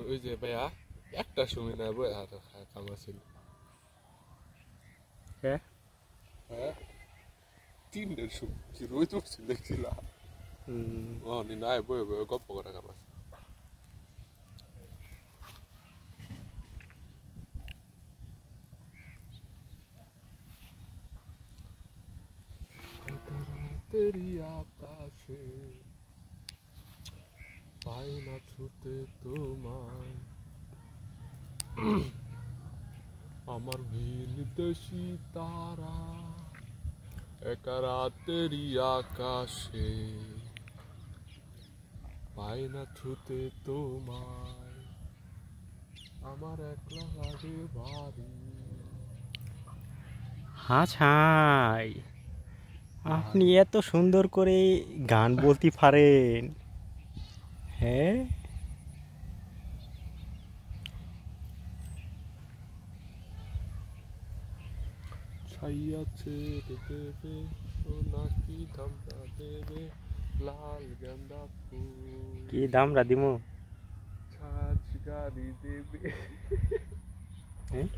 ওই যে ভাইয়া একটা সময় না বই আর কামা ছিল হ্যাঁ হ্যাঁ 3টার সময় কি রোজ উঠছিল দেখছিলাম ও নি নাই বই বই গপ্প করা কামা তেরি আকাশে পাই না ছুতে তোমায় আমার ভিন দেশি তারা একা রাতেরই আকাশে পাই না ছুতে তোমায় আমার একলা লাগে বাড়ি হাই আপনি এত সুন্দর করে গান বলতে পারেন হ্যাঁ ছাইয়া ছেড়ে দেবে সোনাকি ধামরা দেবে লাল গেন্দা ফুল কি দামরা দিমু ছাঁচ গাড়ি দেবে হ্যাঁ